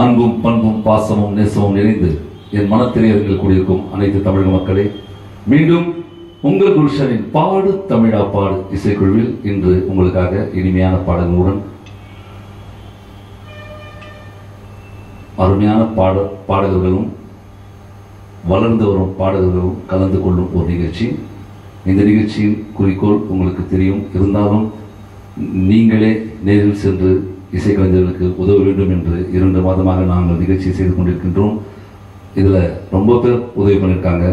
அன்பும் பண்பும் பாசமும் நேசமும் நிறைந்து என் மனத்திலே கூடியிருக்கும் அனைத்து தமிழக மக்களே, மீண்டும் உங்கள் குருஷனின் பாடு தமிழா பாடு இசைக்குழுவில் இன்று உங்களுக்காக இனிமையான பாடல்களுடன் அருமையான பாடகர்களும் வளர்ந்து வரும் பாடகர்களும் கலந்து கொள்ளும் ஒரு நிகழ்ச்சி. இந்த நிகழ்ச்சியின் குறிக்கோள் உங்களுக்கு தெரியும். இருந்தாலும் நீங்களே நேரில் சென்று இசைக்கலைஞர்களுக்கு உதவ வேண்டும் என்று 2 மாதமாக நாங்கள் நிகழ்ச்சி செய்து கொண்டிருக்கின்றோம். இதில் ரொம்ப பேர் உதவி பண்ணியிருக்காங்க.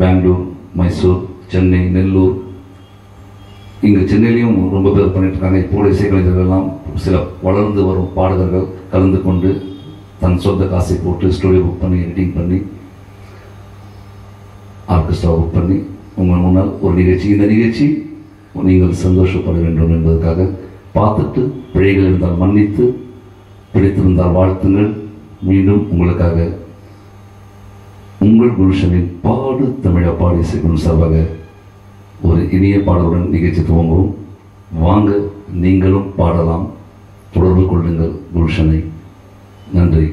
பெங்களூர், மைசூர், சென்னை, நெல்லூர், இங்கே சென்னையிலையும் ரொம்ப பேர் பண்ணியிருக்காங்க. இப்போ இசைக்கலைஞர்கள் எல்லாம் சில வளர்ந்து வரும் பாடகர்கள் கலந்து கொண்டு தன் சொந்த காசை போட்டு ஸ்டூடியோ புக் பண்ணி எடிட்டிங் பண்ணி ஆர்கெஸ்ட்ரா புக் பண்ணி உங்கள் முன்னால் ஒரு நிகழ்ச்சி. இந்த நிகழ்ச்சி நீங்கள் சந்தோஷப்பட வேண்டும் என்பதற்காக பார்த்துட்டு பிழைகள் இருந்தால் மன்னித்து, பிடித்திருந்தால் வாழ்த்துங்கள். மீண்டும் உங்களுக்காக உங்கள் குருஷனின் பாடு தமிழா பாடு இசைக்குழு சார்பாக ஒரு இனிய பாடலுடன் நிகழ்ச்சி துவங்குவோம். வாங்க, நீங்களும் பாடலாம். தொடர்பு கொள்ளுங்கள் குருஷனை. நன்றி.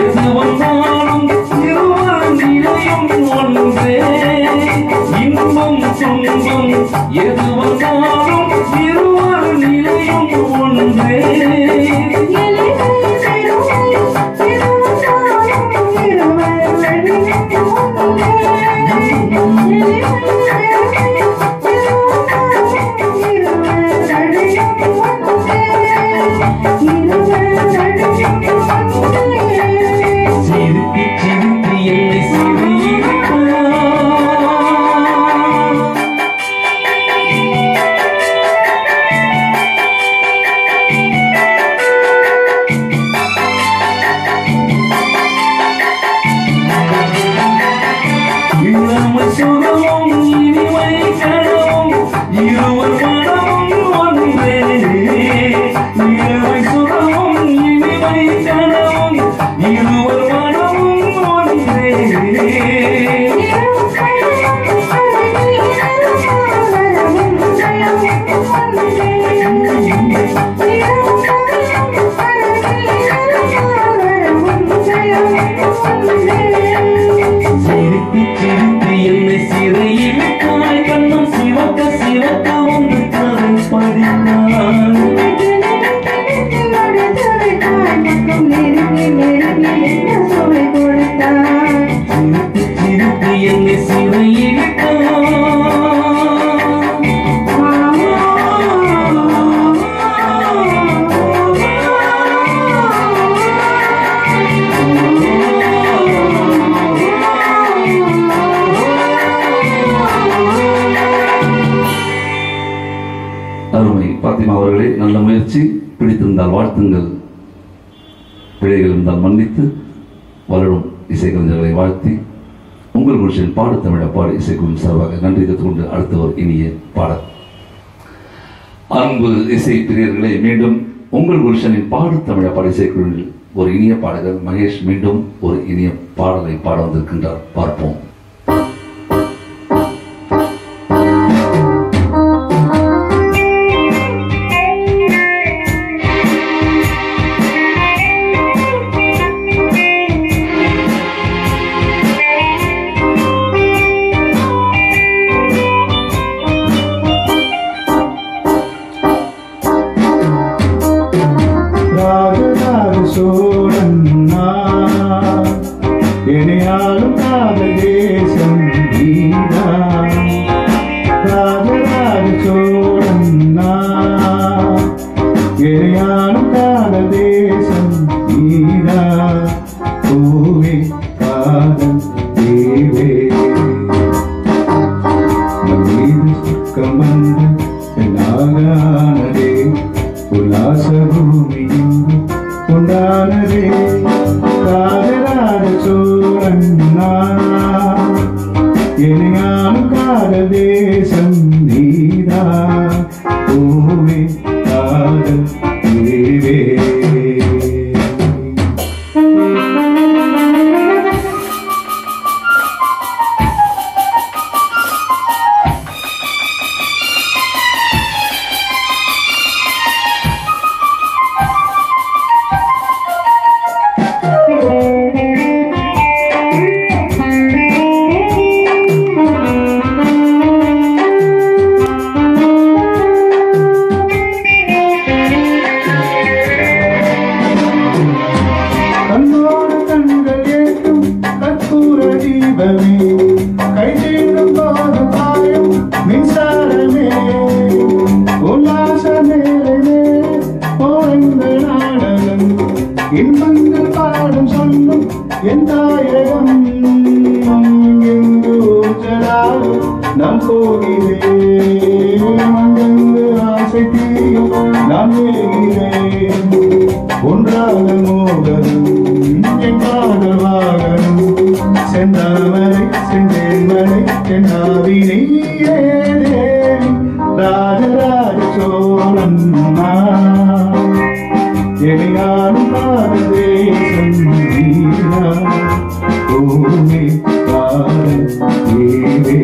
எது வந்தாலும் இருவர் நிலையும் ஒன்றே. இன்பம் துன்பம் எது வந்தாலும் இருவர் நிலையும் ஒன்றே. வாழ்த்துங்கள். பிழைகள் இருந்தால் மன்னித்து வளரும் இசைக்கலைஞர்களை வாழ்த்தி உங்கள் குருஷன் பாடு தமிழ பாடு இசைக்குழுவின் சார்பாக நன்றி கொண்டு அடுத்த ஒரு இனிய பாடல். அன்பு இசை பிரியர்களே, மீண்டும் உங்கள் குருஷனின் பாடு தமிழ பாடு இசைக்குழுவில் ஒரு இனிய பாடகர் மகேஷ் மீண்டும் ஒரு இனிய பாடலை பாட வந்திருக்கின்றார். பார்ப்போம். எனையாளும் காதல் தேசம் நீதான், ராஜராஜ சோழன் நான். எனையாளும் காதல் தேசம் நீதான், பூவே காதல் தேவே. நம் மீது சுக்கம் வந்து என்னாகானதே, உல்லாச பூமி இங்கு உண்டானதே. ராஜராஜ சோழன் நான், எனையாளும் காதல் தேசம் நீதான், பூவே காதல் தேவே. கை தீண்டும் போது பாயும் மின்சாரமே, உல்லாச மேலே போரங்க நாடகம், இன்பங்கள் பாடும் சொல்லும் என் தாயகம். எங்கு ஊஞ்சலாடும் நம் கோயிலே, அங்கங்கு ஆசை தீயும் நான் வேகிறேன். ஒன்றாக மோகனும் என் காதல் வாகனம், செந்தாமரை செந்தேன்மலை தென்னாவினை ஏதே. ராஜராஜ சோழன் நான், எனையாளும் காதல் தேசம் நீதான், பூமி காதல் தேவே.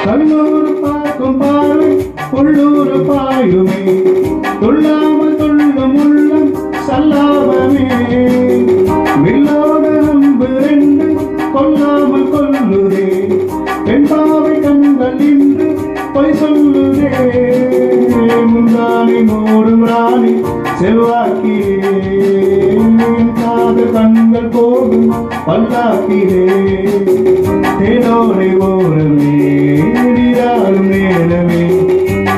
கல்லூர் பார்க்கும் பார்வை உள்ளூர் பாயுமே, துள்ளாமல் துள்ளும் உள்ளம் சல்லாபமே. வில்லோட அம்பு ரெண்டு கொல்லாமல் கொல்லுதே, பெண் பாவை கண்கள் இன்று பொய் சொல்லுதே. முந்தானி மூடும் ராணி செல்வாக்கிலே, காதல் கண்கள் போகும் பல்லாக்கிலே. தேனோரை ஓரமே நீராடும் நேரமே,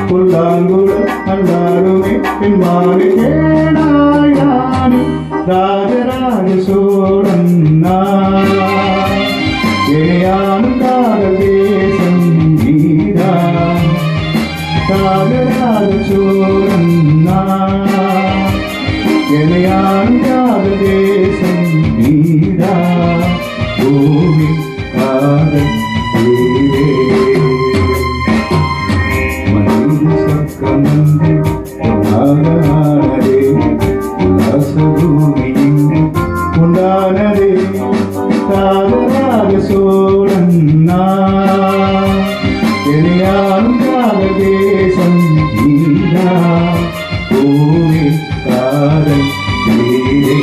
புல்லாங்குழல் அல்லாடுமே பின்பாடு கேடாய் நானே. ராஜராஜ சோழன் நான், எனையாளும் காதல் தேசம் நீதான், ராஜராஜ சோழன் நான், எனையாளும் காதல் தேசம் நீதான், பூமி காதல் தேவே. மனித சொர்க்கம் வந்து உண்டானதே, உல்லாச பூமி இங்கு உண்டானதே. ராஜராஜ சோழன் நான், எனையாளும் காதல் தேசம் நீதான், பூமி காதல் தேவே.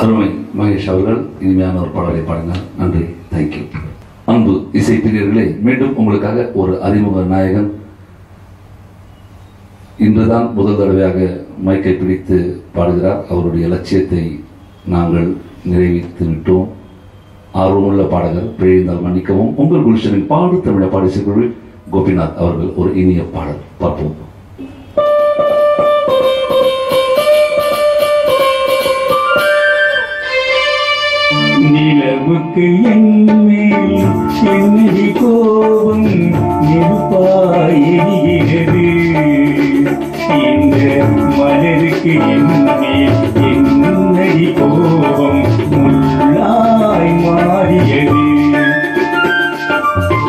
அருமை மகேஷ் அவர்கள், இனி பாடலை பாடினார். நன்றி, தேங்க்யூ. அன்பு இசைப்பிரியர்களே, மீண்டும் உங்களுக்காக ஒரு அறிமுக நாயகன். இன்றுதான் முதல் தடவையாக மைக்கை பிடித்து பாடுகிறார். அவருடைய லட்சியத்தை நாங்கள் நிறைவேற்றி விட்டோம். ஆர்வமுள்ள பாடகர், பிழைந்தால் மன்னிக்கவும். உங்கள் குல்ஷனின் பாடு தமிழ பாடிசைக்குழு கோபிநாத் அவர்கள் ஒரு இனிய பாடல் பார்ப்போம். நிலவுக்கு என்மேல் என்னடி கோபம் நெருப்பாய் எரிகிறது, இந்த மலருக்கு என்மேல் என்னடி கோபம் முள்ளாய் மாறியது.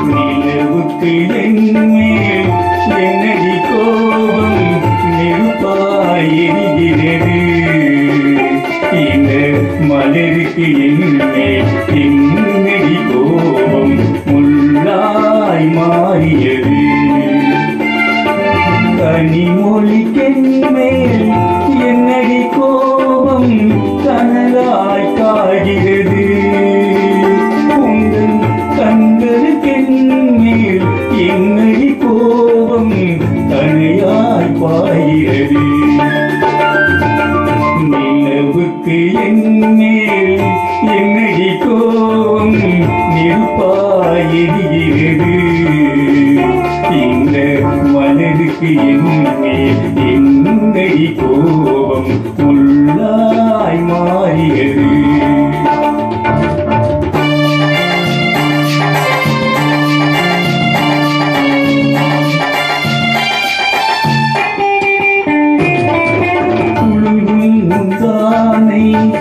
நிலவுக்கு என்மேல் என்னடி கோபம் நெருப்பாய் எரிகிறது, இந்த மலருக்கு என்மேல் என்னடி கோபம் முள்ளாய் மாறியது. கனிமொழிக்கென்மேல் என்னடி கோபம் கனலாய் காய்கிறது, உங்கள் கண்களுக்கென்மேல் என்னடி கோபம் கனையாய் பாய்கிறது. நிலவுக்கு என்மேல் என்னடி கோபம் நெருப்பாய் எரிகிறது, இந்த மலருக்கு என்மேல் என்னடி கோபம் முள்ளாய் மாறியது.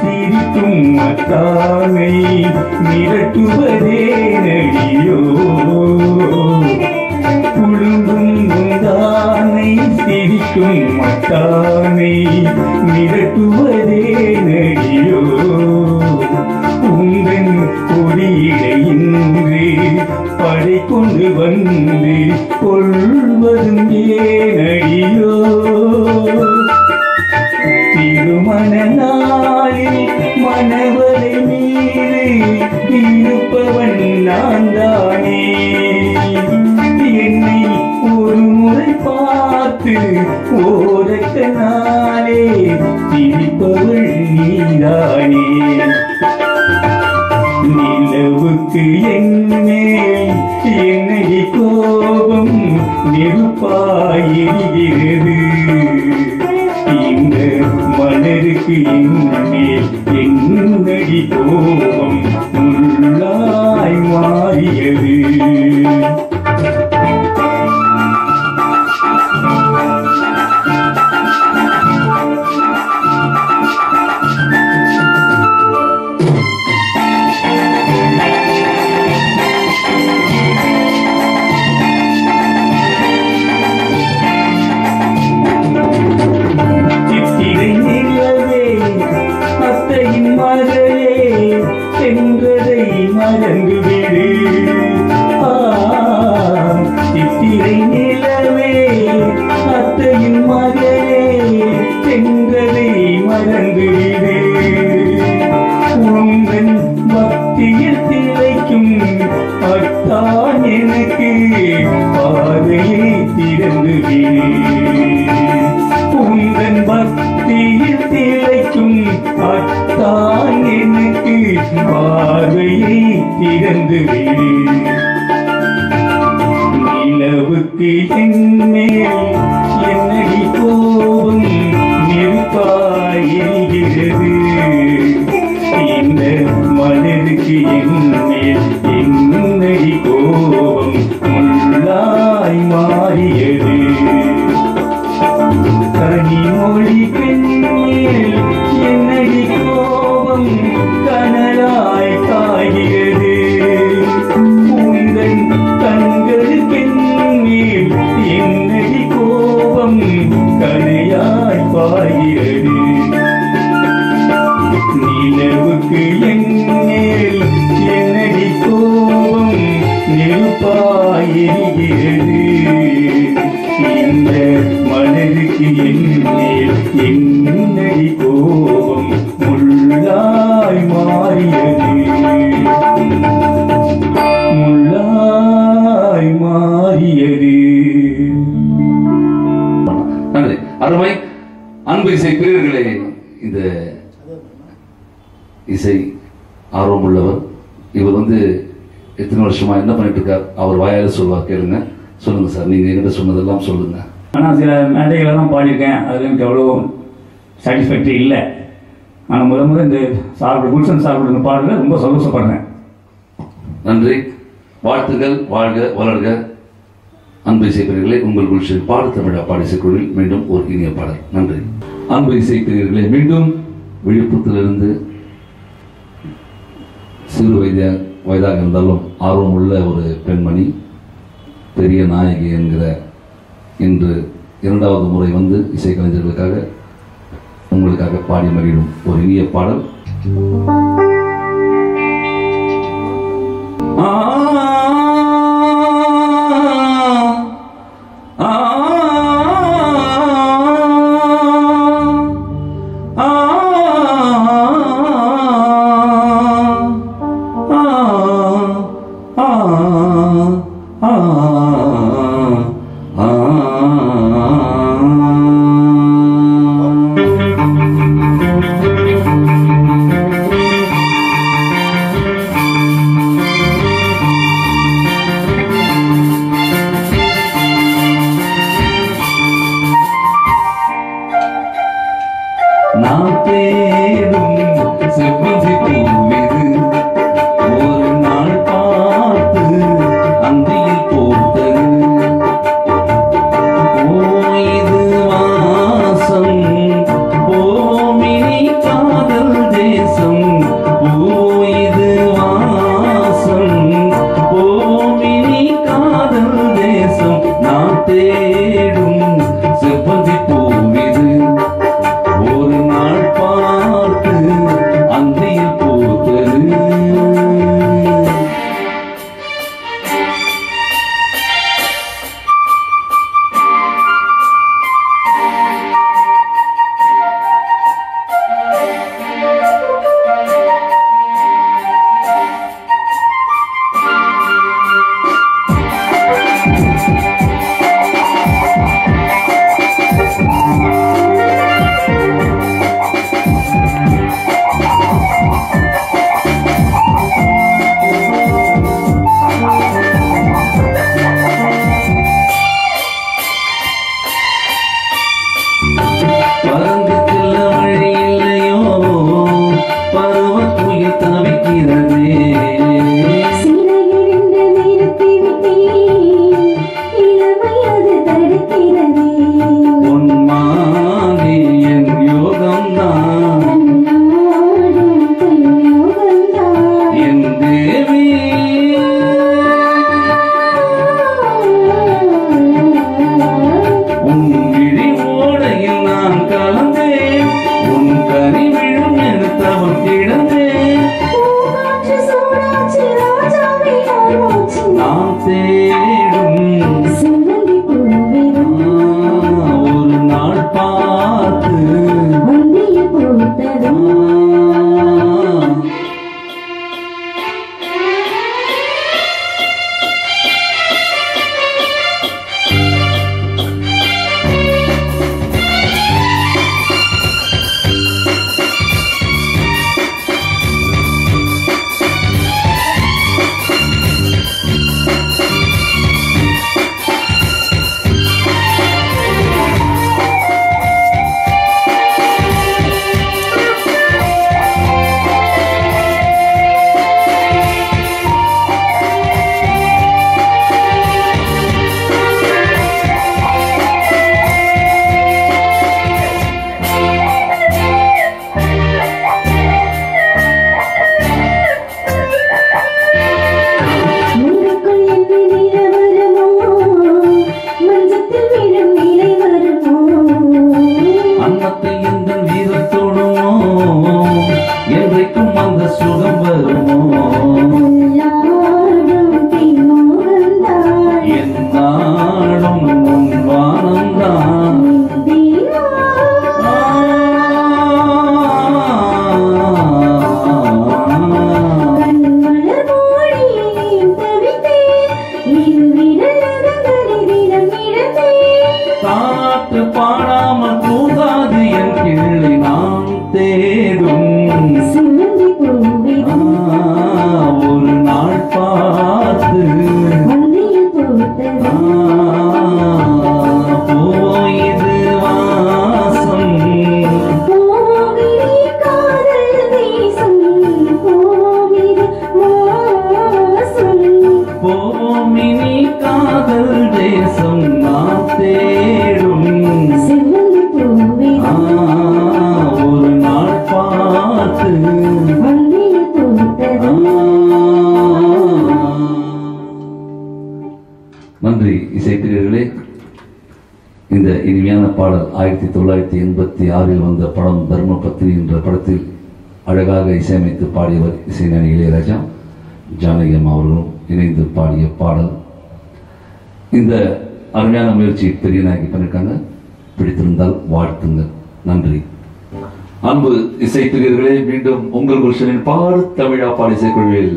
சிரிக்கும் மத்தானை மிரட்டுவதே நடியோ, குழுங்கும் தானை சிரிக்கும் மத்தானை மிரட்டுவதே நடியோ, உங்கள் கொடியிடையின்றி படை கொண்டு வந்து கொள்வதும் ஏனடியோ. திருமண நாளில் மணவரை மீது இருப்பவன் நான் தானே, என்னை ஒரு முறை பார்த்து ஓரக்கனாலே சிரிப்பவள் நீதானே. நிலவுக்கு என்மேல் என்னடி கோபம் நெருப்பாய் எரிகிறது, இந்த மலருக்கு என்மேல் என்னடி கோபம் முள்ளாய் மாறியது. சென்றதை மறந்து விடு, சித்திரை நிலவே அத்தையின் மகளே சென்றதை மறந்து விடு, உங்கள் பக்தியில் திளைக்கும் அத்தான் எனக்கு பாதையை திறந்து விடு, உங்கள் பக்தியில் திளைக்கும் அத்தான் எனக்கு பார்வையை திறந்து விடு. நிலவுக்கு என்மேல் என்னடி கோபம் நெருப்பாய் எரிகிறது, இந்த மலருக்கு என்மேல் என்னடி கோபம் முள்ளாய் மாறியது. கனிமொழி பெண்மேல் என்னடி கோபம் கனலாய் காய்கிறது, உங்கள் கண்களுக்கென்மேல் என்னடி கோபம் கனையாய் பாய்கிறது. நிலவுக்கு என்மேல் என்னடி கோபம் நெருப்பாய் எரிகிறது, இந்த மலருக்கு என்மேல் என்னடி கோபம் முள்ளாய் மாறியது. பாடியது. நன்றி. அருமை. அன்பு இசை பிரியர்களே, இந்த இசை ஆர்வம் உள்ளவர். இவர் எத்தனை வருஷமா என்ன பண்ணிட்டு இருக்கார், அவர் வாயால சொல்வார், கேளுங்க. சொல்லுங்க சார், நீங்க என்கிட்ட சொன்னதெல்லாம் சொல்லுங்க. ஆனால் சில மேடைகளெல்லாம் பாடியிருக்கேன், அதில் எனக்கு அவ்வளோ சாட்டிஸ்ஃபேக்டரி இல்லை. ஆனால் முதல் இந்த குல்சன் சார்பு பாடல ரொம்ப சந்தோஷப்படுறேன். நன்றி. வாழ்த்துக்கள். வாழ்க வளர்க. அன்பு இசைப்பிரியர்களே, உங்கள் குல்ஷன் பாடு தமிழா பாடிசைக்குழுவில் மீண்டும் ஒரு இனிய பாடல். நன்றி. அன்பு இசைப்பிரியர்களே, மீண்டும் விழுப்புரத்திலிருந்து சிறு வயதாக இருந்தாலும் ஆர்வம் உள்ள ஒரு பெண்மணி, பெரிய நாயகி என்கிற இன்று 2வது முறை இசைக்கலைஞர்களுக்காக உங்களுக்காக பாடி மகிழும் ஒரு இனிய பாடல். நான் தேடும் செவ்வந்தி பூவிது, ஒரு நாள் பார்த்து அந்தியில் போட்டது. இது வாசம் போமினி காதல் தேசம், இது வாசம் போமினி காதல் தேசம். நான் தேடும் செவ்வந்தி பூவிது, ஒரு நாள் பார்த்து அந்தியில் போத்தது. நன்றி இசைப்பிரியர்களே. இந்த இனிமையான பாடல் 1986 வந்த படம் தர்மபத்னி என்ற படத்தில் அழகாக இசையமைத்து பாடியவர் இசைஞானி இளையராஜா, ஜானகி அம்மா அவர்களும் இணைந்து பாடிய பாடல். இந்த அருமையான முயற்சி பெரிய நாயகி பண்ணியிருக்காங்க. பிடித்திருந்தால் வாழ்த்துங்கள். நன்றி. அன்பு இசைப்பிரியர்களே, மீண்டும் உங்கள் குருஷனின் பாடு தமிழா பாடி இசைக்குழுவில்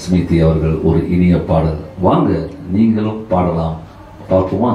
ஸ்மிருதி அவர்கள் ஒரு இனிய பாடல். வாங்க நீங்களும் பாடலாம், பார்ப்போமா?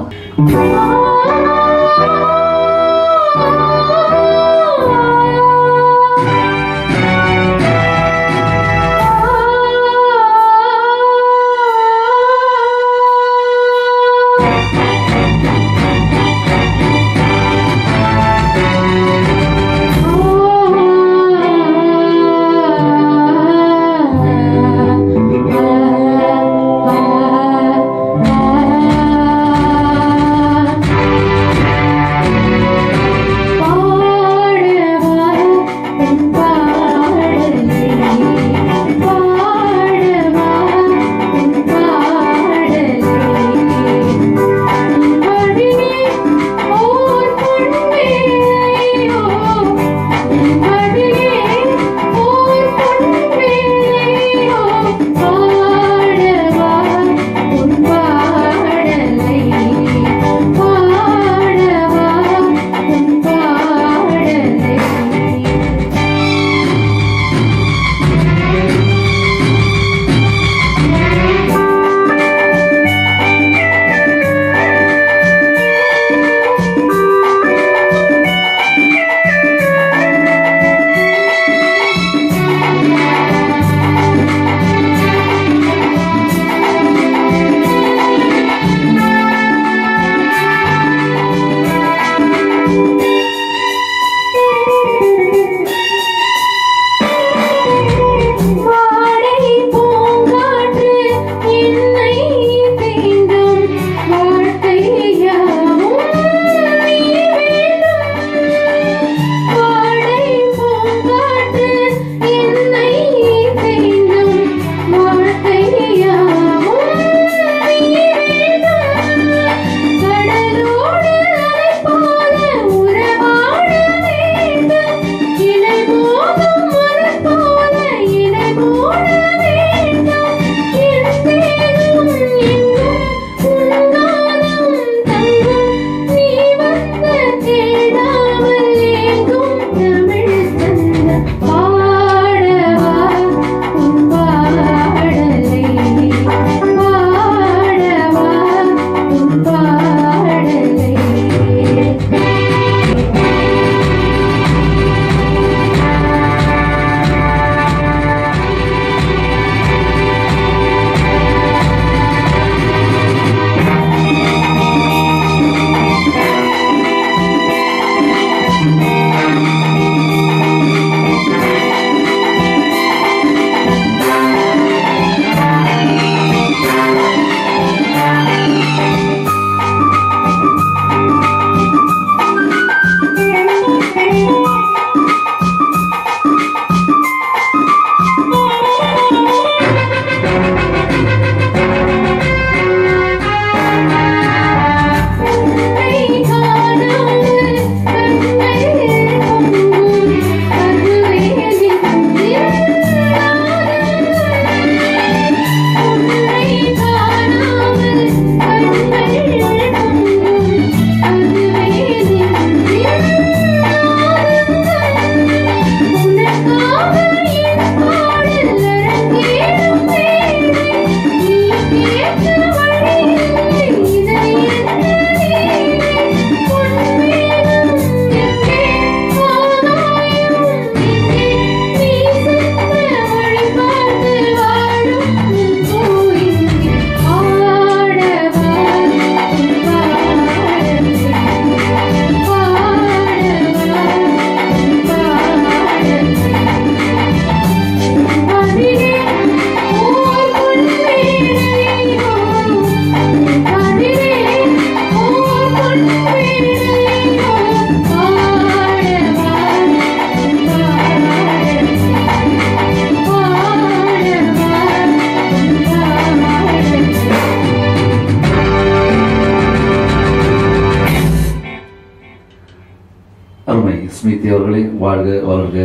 ஸ்மிருதி அவர்களே, வாழ்க வளர்க.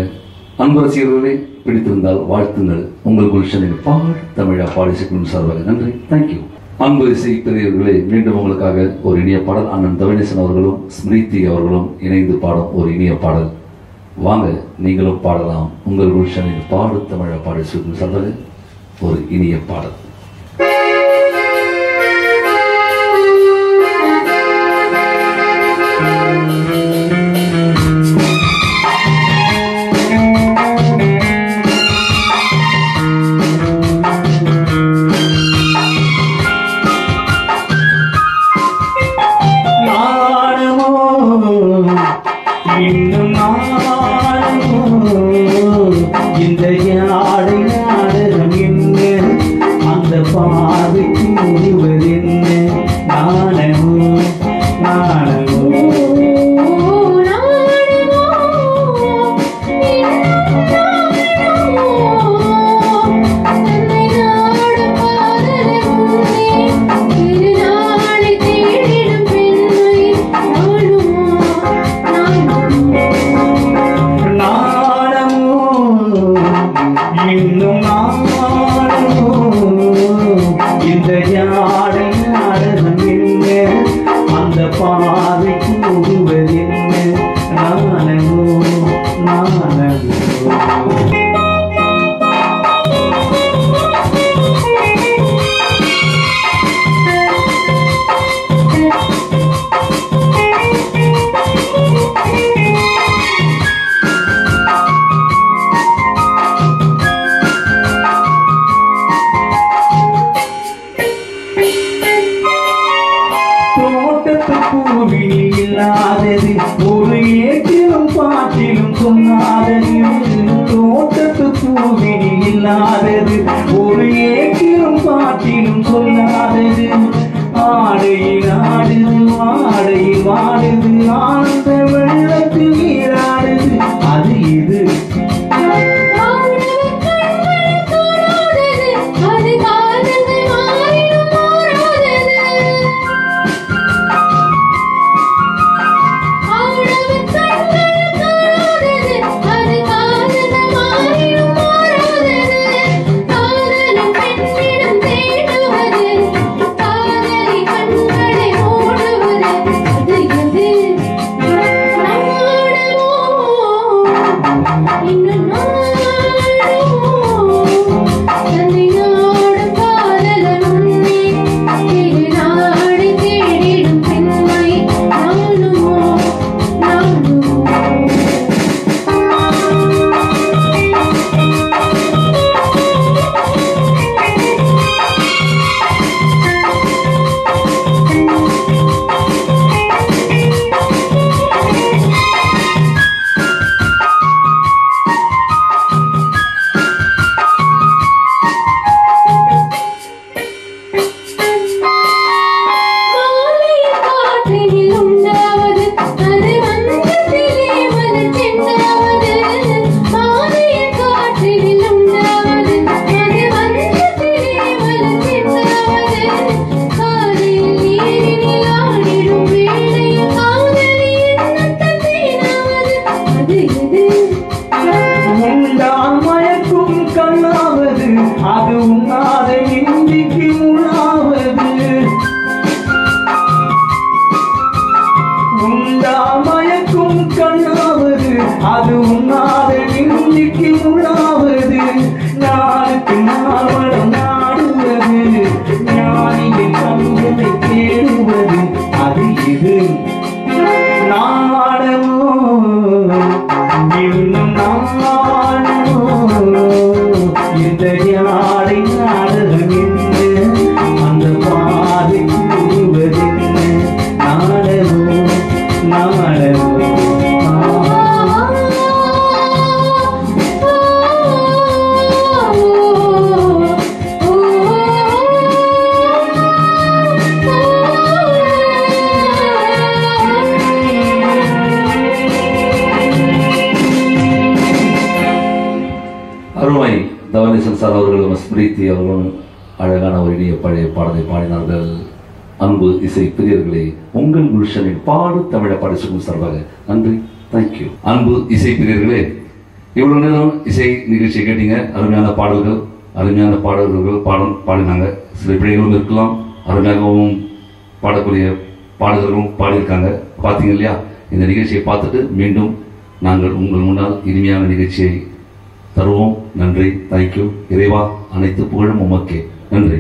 அன்பு ரசிகர்களே, பிடித்திருந்தால் வாழ்த்துங்கள். உங்கள் குல்ஷனின் பாடு தமிழா பாடிசைக்கும் சார்பாக நன்றி. தேங்க்யூ. அன்பு இசைப்பிரியர்களே, மீண்டும் உங்களுக்காக ஒரு இனிய பாடல். அண்ணன் தவனேசன் அவர்களும் ஸ்மிருதி அவர்களும் இணைந்து பாடும் ஒரு இனிய பாடல். வாங்க, நீங்களும் பாடலாம். உங்கள் குல்ஷனின் பாடு தமிழா பாடிசைக்கும் சார்பாக ஒரு இனிய பாடல். இந்த யாழை நாடகம் என்ன, அந்த பாதைக்கு முடிவதென்ன, நாணமோ நாணமோ இந்த யாழை நாடகம் என்ன, அந்த பாதைக்கு முடிவதென்ன, நாணமோ நாணமோ. பூவினில் இல்லாதது ஒரு ஏற்றிலும் பாட்டிலும் சொன்னாதது, தோட்டத்து பூவினில் இல்லாதது ஒரு ஏற்றிலும் பாட்டிலும் சொல்லாதது, ஆடையில் ஆடுது வாடையில் வாடுது, ஆனந்த வெள்ளத்தில் நீராடுது, அது இது அது உண்ணாத இன்றைக்கு முழாவது, உண்டா மயக்கும் கண்ணாவது, அது உண்ணாத இன்றைக்கு முழாவது, நாளுக்கு நாவலம் நாடுவது, ஞானியின் கண்களை தேடுவது, அது இது நாடமோ இன்னும் நாடமோ. இந்த யாழை நாடகம் என்ன, அந்த பாதைக்கு முடிவதென்ன, நாடமோ நாடமோ. அருமை தவனேசன் சார் அவர்களும் ஸ்மிருதி அவர்களும் அழகான ஒரு இனிய பழைய பாடலை பாடினார்கள். அன்பு இசை பிரியர்களே, உங்கள் குல்ஷனின் பாடு தமிழ பாடிசுக்கும் சார்பாக நன்றி. தேங்க்யூ. அன்பு இசை பிரியர்களே, இவ்வளவு நேரம் இசை நிகழ்ச்சியை கேட்டீங்க. அருமையான பாடல்கள் பாடினாங்க. சில பிழைகளும் இருக்கலாம், அருமையாகவும் பாடக்கூடிய பாடல்களும் பாடியிருக்காங்க. பார்த்தீங்க இல்லையா? இந்த நிகழ்ச்சியை பார்த்துட்டு மீண்டும் நாங்கள் உங்கள் முன்னால் இனிமையான நிகழ்ச்சியை தருவோம். நன்றி. தேங்க்யூ. இறைவா, அனைத்து புகழும் உமக்கே. நன்றி.